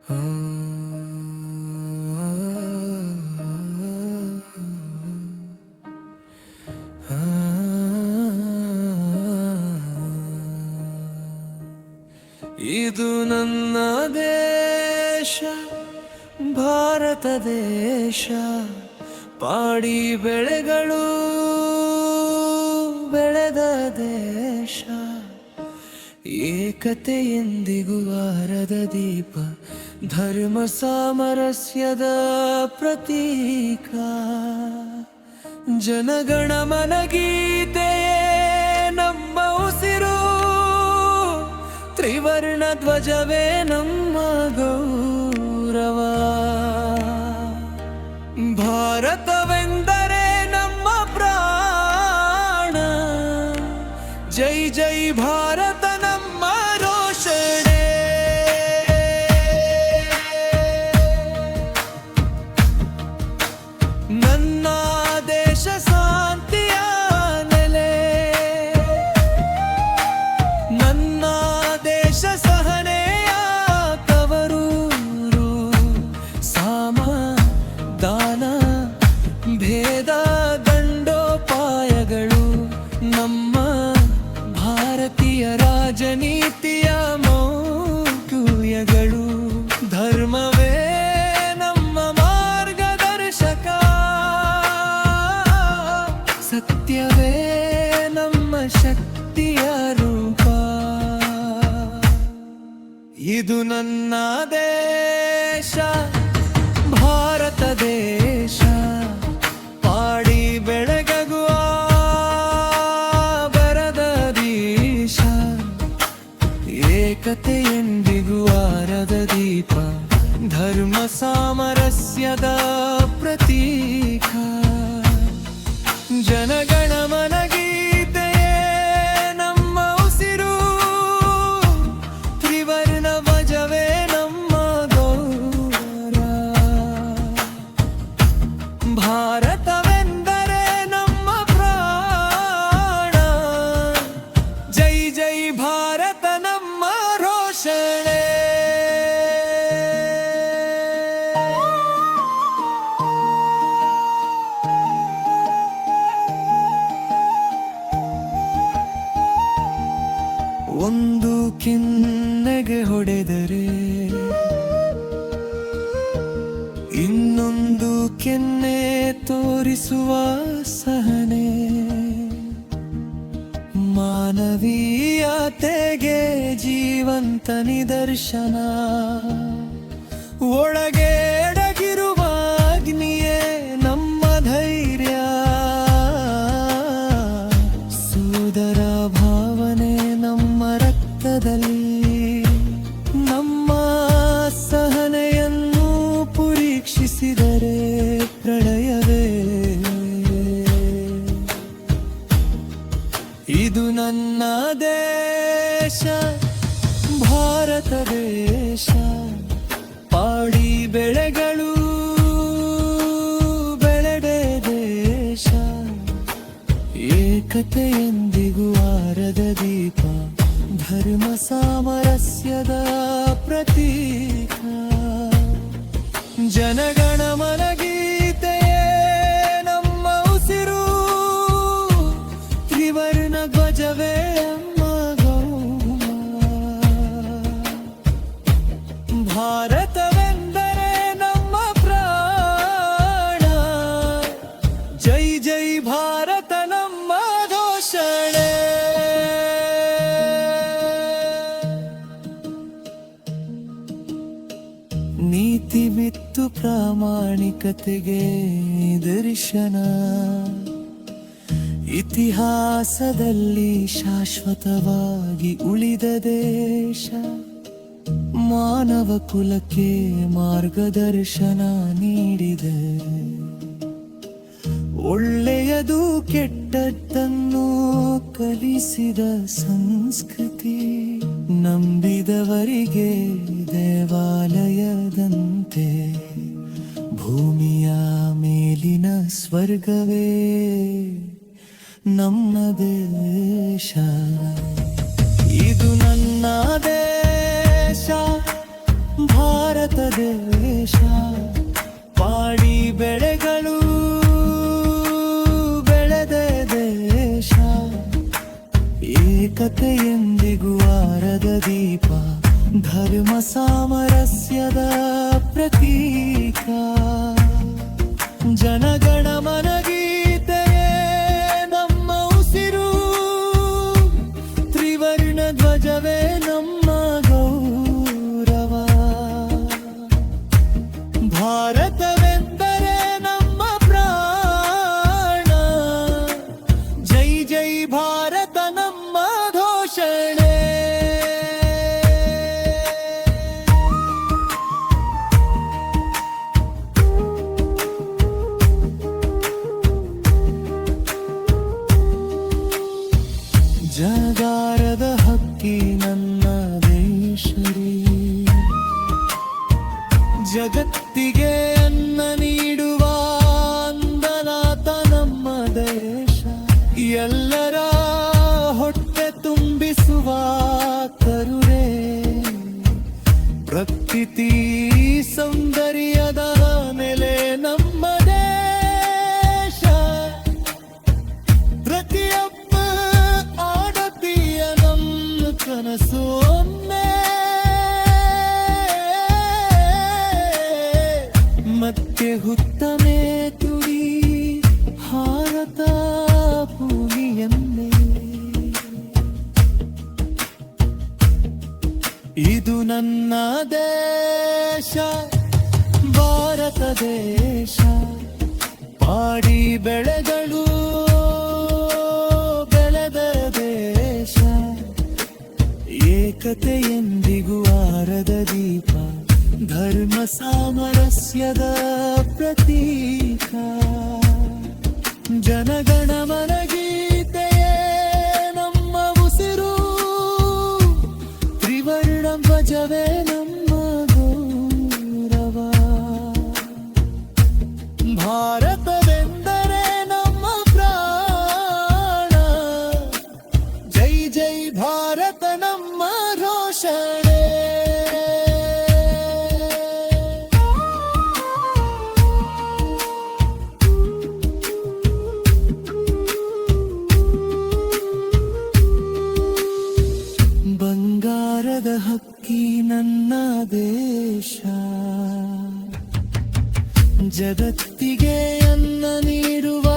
ಇದು ನನ್ನ ದೇಶ, ಭಾರತ ದೇಶ. ಪಾಡಿ ಬೆಳೆಗಳು ಬೆಳೆದ ದೇಶ. ಏಕತೆ ಎಂದಿಗೂ ಆರದ ದೀಪ, ಧರ್ಮ ಸಾಮರಸ್ಯದ ಪ್ರತೀಕ. ಜನಗಣಮನ ಗೀತೆಯೇ ನಮ್ಮ ಉಸಿರು, ತ್ರಿವರ್ಣ ಧ್ವಜವೇ ನಮ್ಮ ಗೌರವ. ಭಾರತವೆಂದರೆ ನಮ್ಮ ಪ್ರಾಣ. ಜೈ ಜೈ ಭಾರತ ನಮ್ಮ ರೋಷಣೆ. ನನ್ನ ದೇಶ ಶಾಂತಿಯ ನೆಲೆ, ನನ್ನ ದೇಶ ಸಹನೆಯ ತವರೂರು. ಸಮಾಧಾನ ಭೇದ ದಂಡೋಪಾಯಗಳು ನಮ್ಮ ಭಾರತೀಯ ರಾಜನೀತಿಯ ಮೌಲ್ಯಗಳು. ಧರ್ಮವೇ ನಮ್ಮ ಮಾರ್ಗದರ್ಶಕ, ಸತ್ಯವೇ ನಮ್ಮ ಶಕ್ತಿಯ ರೂಪ. ಇದು ನನ್ನ ದೇಶ, ಭಾರತ ದೇಶ. ಪಾಡಿ ಬೆಳಗುವ ಬರದ ದೇಶ. ಏಕತೆ ಎಂದಿಗೂ ಆರದ ದೀಪ, ಧರ್ಮ ಸಾಮರಸ್ಯದ ಪ್ರತೀಕ. ಜನಗಣಮನ ಗೀತೆಯೇ ನಮ್ಮ ಉಸಿರು, ತ್ರಿವರ್ಣ ಧ್ವಜವೇ ನಮ್ಮ ಗೌರವ. ಭಾರತವೆಂದರೆ ನಮ್ಮ ಪ್ರಾಣ. ಜೈ ಜೈ ಭಾರತ ನಮ್ಮ ರೋಷಣೆ. ಒಂದು ಕೆನ್ನೆಗೆ ಹೊಡೆದರೆ ಇನ್ನೊಂದು ಕೆನ್ನೆ ತೋರಿಸುವ ಸಹನೆ. ಮಾನವೀಯತೆಗೆ ಜೀವಂತ ನಿದರ್ಶನ. ಒಳಗೆ ಅಡಗಿರುವ ಅಗ್ನಿಯೇ ನಮ್ಮ ಧೈರ್ಯ. ಸೋದರ ಭಾವನೆ ನಮ್ಮ ರಕ್ತದಲ್ಲಿ. ನಮ್ಮ ಸಹನೆಯನ್ನು ಪರೀಕ್ಷಿಸಿದರೆ ಪ್ರಳಯವೇ. ಇದು ನನ್ನ ದೇಶ, ಭಾರತ ದೇಶ. ಪಾಡಿ ಬೆಳೆಗಳು ಬೆಳೆದೆ ದೇಶ. ಏಕತೆ ಎಂದಿಗೂ ಆರದ ದೀಪ, ಧರ್ಮ ಸಾಮರಸ್ಯದ ಪ್ರತೀಕ. ಜನಗಣಮನ ಗೀತೆಯೇ ನಮ್ಮ ಉಸಿರು, ತ್ರಿವರ್ಣ ಧ್ವಜವೇ ನಮ್ಮ ಗೌರವ. ಭಾರತವೆಂದರೆ ನಮ್ಮ ಪ್ರಾಣ. ಜೈ ಜೈ ಭಾರತ ನಮ್ಮ ಘೋಷಣೆ. ನೀತಿ ಬಿತ್ತು ಪ್ರಾಮಾಣಿಕತೆಗೆ ದರ್ಶನ. ಇತಿಹಾಸದಲ್ಲಿ ಶಾಶ್ವತವಾಗಿ ಉಳಿದ ದೇಶ. ಮಾನವ ಕುಲಕ್ಕೆ ಮಾರ್ಗದರ್ಶನ ನೀಡಿದೆ. ಒಳ್ಳೆಯದು ಕೆಟ್ಟದ್ದನ್ನು ಕಲಿಸಿದ ಸಂಸ್ಕೃತಿ. ನಂಬಿದವರಿಗೆ ದೇವಾಲಯದಂತೆ, ಭೂಮಿಯ ಮೇಲಿನ ಸ್ವರ್ಗವೇ ನಮ್ಮ ದೇಶ. ಇದು ನನ್ನ ದೇಶ, ಭಾರತ ಭಾರತವೆಂದರೆ ನಮ್ಮ ಪ್ರಾಣ, ಜೈಜೈ ಭಾರತ ನಮ್ಮ ಘೋಷಣೆ. ಇದು ನನ್ನ ದೇಶ, ಭಾರತವೆಂದರೆ ನಮ್ಮ ಪ್ರಾಣ, ಭಾರತದ ದೀಪ, ಧರ್ಮ ಸಾಮರಸ್ಯದ ಪ್ರತೀಕ. ಜನಗಣ ಮನಗೀತೆಯೇ ನಮ್ಮ ಉಸಿರು, ತ್ರಿವರ್ಣ ಧ್ವಜವೇ ನಮ್ಮ ಗೌರವ. ಭಾರತವೆಂದರೆ ನಮ್ಮ ಪ್ರಾಣ, ಜೈ ಜೈ ಭಾರತ ನಮ್ಮ ಘೋಷಣೆ. ಜಗಾರದ ಹಕ್ಕಿ ನನ್ನ ದೇಶರೇ, ಜಗತ್ತಿಗೆ ಅನ್ನ ನೀಡುವ ಅಂದನಾಥ ನಮ್ಮ ದೇಶ. ಎಲ್ಲರ ಹೊಟ್ಟೆ ತುಂಬಿಸುವ ಕರುಣೆ, ಪ್ರಕೃತಿ ಸೌಂದರ್ಯದ ನೆಲೆ ನಮ್ಮ ದೇಶ. ಪ್ರತಿಯೊಬ್ಬ ಆಡತಿಯ ನಮ್ಮ ಕನಸು ಒಮ್ಮೆ, ಮತ್ತೆ ಹುತ್ತಮೆ ತುಡಿ ಭಾರತ ಭೂಮಿಯನ್ನೇ. ಇದು ನನ್ನ ದೇಶ, ಭಾರತ ದೇಶ. ಪಾಡಿ ಬೆಳೆಗಳು ಬೆಳೆದ ದೇಶ, ಏಕತೆ ಎಂದಿಗೂ ಆರದ ದೀಪ, ಧರ್ಮ ಸಾಮರಸ್ಯದ ಪ್ರತೀಕ. ಜನಗಣ ಮನಗೀತೆಯೇ ನಮ್ಮ ಉಸಿರು, ತ್ರಿವರ್ಣ ಧ್ವಜವೇ ನಮ್ಮ ಗೌರವ. ಭಾರತವೆಂದರೆ ನಮ್ಮ ಪ್ರಾಣ, ಜೈ ಜೈ ಭಾರತ ನಮ್ಮ ಘೋಷಣೆ. ಬಂಗಾರದ ಹಕ್ಕಿ ನನ್ನ ದೇಶ, ಜಗತ್ತಿಗೆ ಅನ್ನ ನೀಡುವ